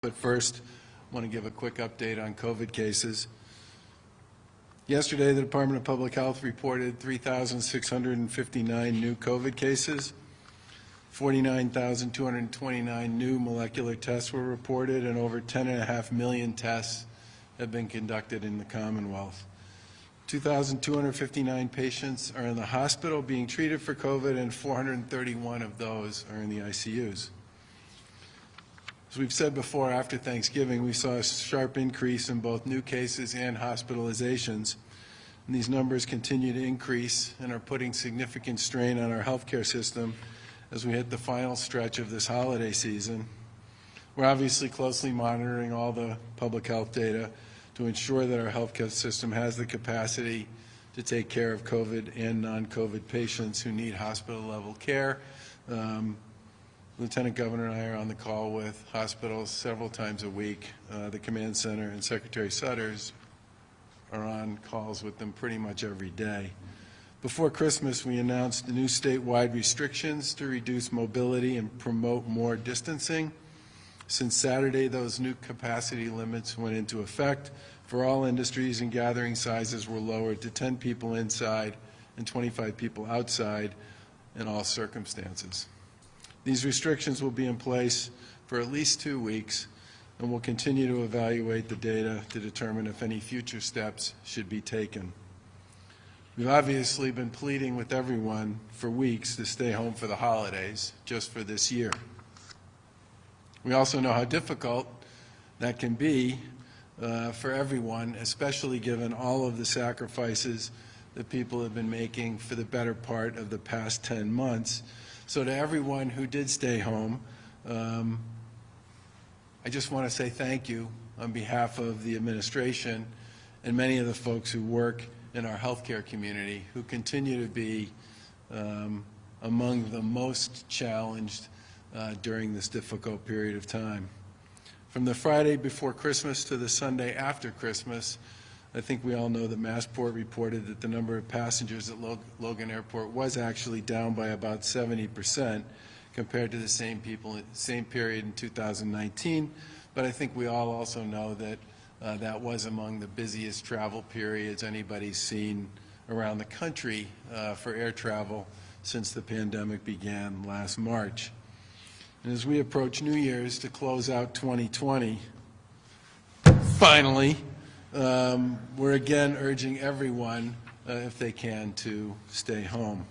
But first, I want to give a quick update on COVID cases. Yesterday, the Department of Public Health reported 3,659 new COVID cases. 49,229 new molecular tests were reported, and over 10.5 million tests have been conducted in the Commonwealth. 2,259 patients are in the hospital being treated for COVID, and 431 of those are in the ICUs. As we've said before, after Thanksgiving, we saw a sharp increase in both new cases and hospitalizations. And these numbers continue to increase and are putting significant strain on our healthcare system as we hit the final stretch of this holiday season. We're obviously closely monitoring all the public health data to ensure that our healthcare system has the capacity to take care of COVID and non-COVID patients who need hospital-level care. Lieutenant Governor and I are on the call with hospitals several times a week. The command center and Secretary Sutters are on calls with them pretty much every day. Before Christmas, we announced new statewide restrictions to reduce mobility and promote more distancing. Since Saturday, those new capacity limits went into effect for all industries, and gathering sizes were lowered to 10 people inside and 25 people outside in all circumstances. These restrictions will be in place for at least 2 weeks, and we'll continue to evaluate the data to determine if any future steps should be taken. We've obviously been pleading with everyone for weeks to stay home for the holidays, just for this year. We also know how difficult that can be for everyone, especially given all of the sacrifices that people have been making for the better part of the past 10 months. So to everyone who did stay home, I just want to say thank you on behalf of the administration and many of the folks who work in our healthcare community, who continue to be among the most challenged during this difficult period of time. From the Friday before Christmas to the Sunday after Christmas, I think we all know that Massport reported that the number of passengers at Logan Airport was actually down by about 70% compared to the same period in 2019. But I think we all also know that that was among the busiest travel periods anybody's seen around the country for air travel since the pandemic began last March. And as we approach New Year's to close out 2020, finally, we're again urging everyone, if they can, to stay home.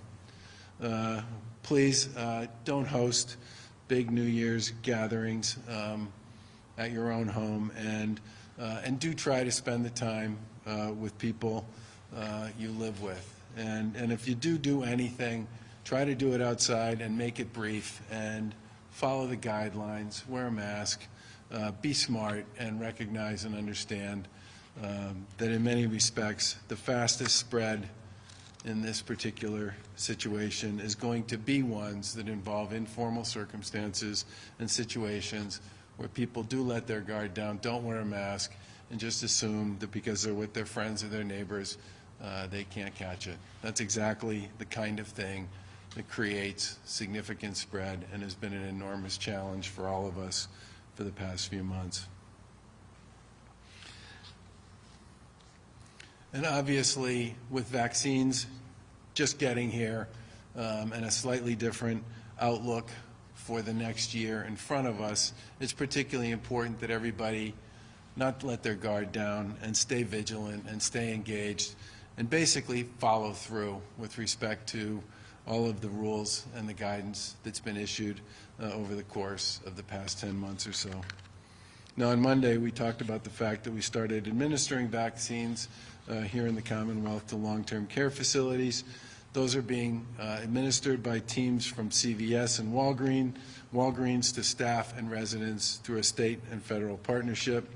Please don't host big New Year's gatherings at your own home, and do try to spend the time with people you live with. And if you do anything, try to do it outside and make it brief, and follow the guidelines, wear a mask, be smart, and recognize and understand that in many respects, the fastest spread in this particular situation is going to be ones that involve informal circumstances and situations where people do let their guard down, don't wear a mask, and just assume that because they're with their friends or their neighbors, they can't catch it. That's exactly the kind of thing that creates significant spread and has been an enormous challenge for all of us for the past few months. And obviously, with vaccines just getting here and a slightly different outlook for the next year in front of us, it's particularly important that everybody not let their guard down and stay vigilant and stay engaged and basically follow through with respect to all of the rules and the guidance that's been issued over the course of the past 10 months or so. Now, on Monday, we talked about the fact that we started administering vaccines here in the Commonwealth to long-term care facilities. Those are being administered by teams from CVS and Walgreens to staff and residents through a state and federal partnership.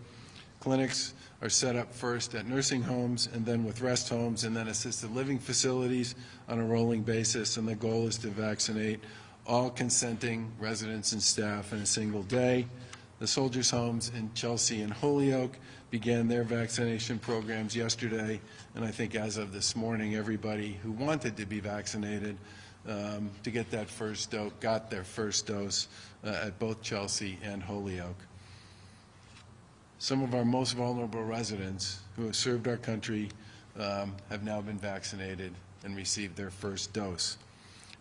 Clinics are set up first at nursing homes, and then with rest homes, and then assisted living facilities on a rolling basis, and the goal is to vaccinate all consenting residents and staff in a single day. The Soldiers' Homes in Chelsea and Holyoke began their vaccination programs yesterday, and I think as of this morning, everybody who wanted to be vaccinated to get that first dose got their first dose at both Chelsea and Holyoke. some of our most vulnerable residents who have served our country have now been vaccinated and received their first dose.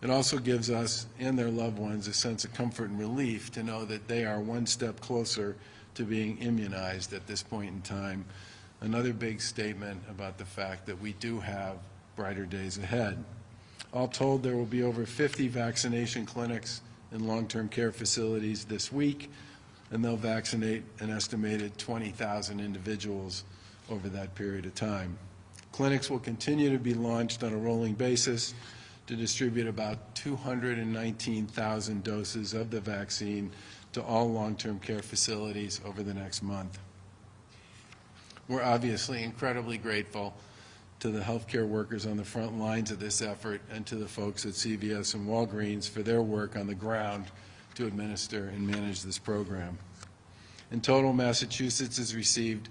It also gives us and their loved ones a sense of comfort and relief to know that they are one step closer to being immunized at this point in time. Another big statement about the fact that we do have brighter days ahead. All told, there will be over 50 vaccination clinics in long-term care facilities this week, and they'll vaccinate an estimated 20,000 individuals over that period of time. Clinics will continue to be launched on a rolling basis to distribute about 219,000 doses of the vaccine to all long-term care facilities over the next month. We're obviously incredibly grateful to the healthcare workers on the front lines of this effort and to the folks at CVS and Walgreens for their work on the ground to administer and manage this program. In total, Massachusetts has received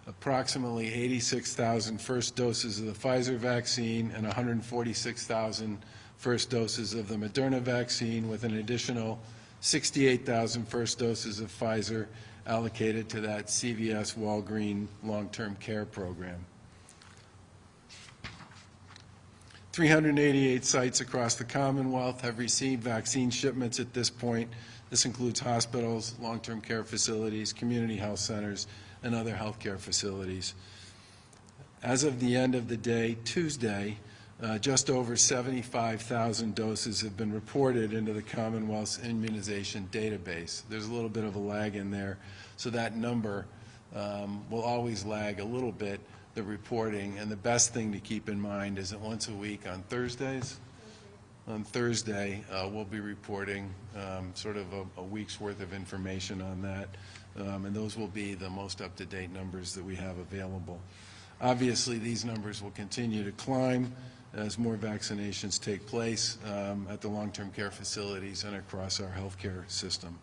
approximately 86,000 first doses of the Pfizer vaccine and 146,000 first doses of the Moderna vaccine, with an additional 68,000 first doses of Pfizer allocated to that CVS Walgreens long-term care program. 388 sites across the Commonwealth have received vaccine shipments at this point. This includes hospitals, long-term care facilities, community health centers, and other healthcare facilities. As of the end of the day, Tuesday, just over 75,000 doses have been reported into the Commonwealth's immunization database. There's a little bit of a lag in there, so that number will always lag a little bit, the reporting. And the best thing to keep in mind is that once a week on Thursdays, on Thursday, we'll be reporting sort of a week's worth of information on that, and those will be the most up-to-date numbers that we have available. Obviously, these numbers will continue to climb as more vaccinations take place at the long-term care facilities and across our healthcare system.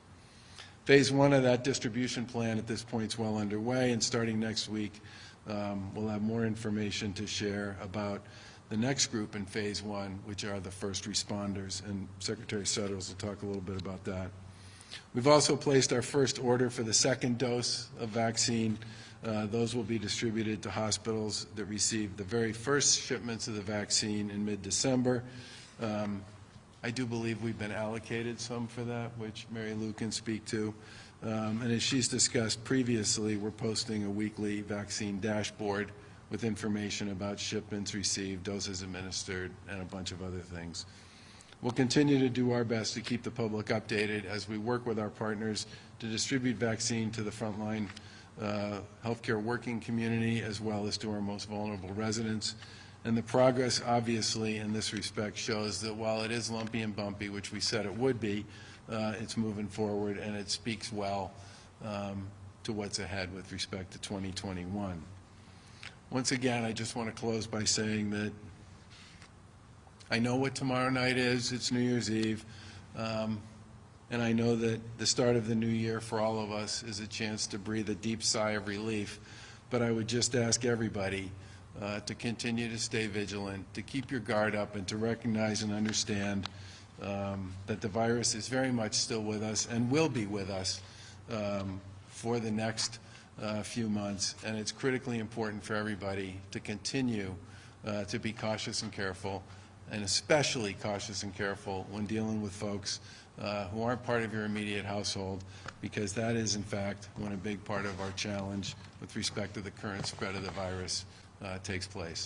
Phase 1 of that distribution plan at this point is well underway, and starting next week, we'll have more information to share about the next group in Phase 1, which are the first responders, and Secretary Suttles will talk a little bit about that. We've also placed our first order for the second dose of vaccine. Those will be distributed to hospitals that received the very first shipments of the vaccine in mid-December. I do believe we've been allocated some for that, which Mary Lou can speak to. And as she's discussed previously, we're posting a weekly vaccine dashboard with information about shipments received, doses administered, and a bunch of other things. We'll continue to do our best to keep the public updated as we work with our partners to distribute vaccine to the frontline healthcare working community, as well as to our most vulnerable residents. And the progress, obviously, in this respect shows that while it is lumpy and bumpy, which we said it would be, it's moving forward, and it speaks well to what's ahead with respect to 2021. Once again, I just want to close by saying that I know what tomorrow night is. It's New Year's Eve. And I know that the start of the new year for all of us is a chance to breathe a deep sigh of relief. But I would just ask everybody to continue to stay vigilant, to keep your guard up, and to recognize and understand that the virus is very much still with us and will be with us for the next few months. And it's critically important for everybody to continue to be cautious and careful, and especially cautious and careful when dealing with folks who aren't part of your immediate household, because that is, in fact, when a big part of our challenge with respect to the current spread of the virus takes place.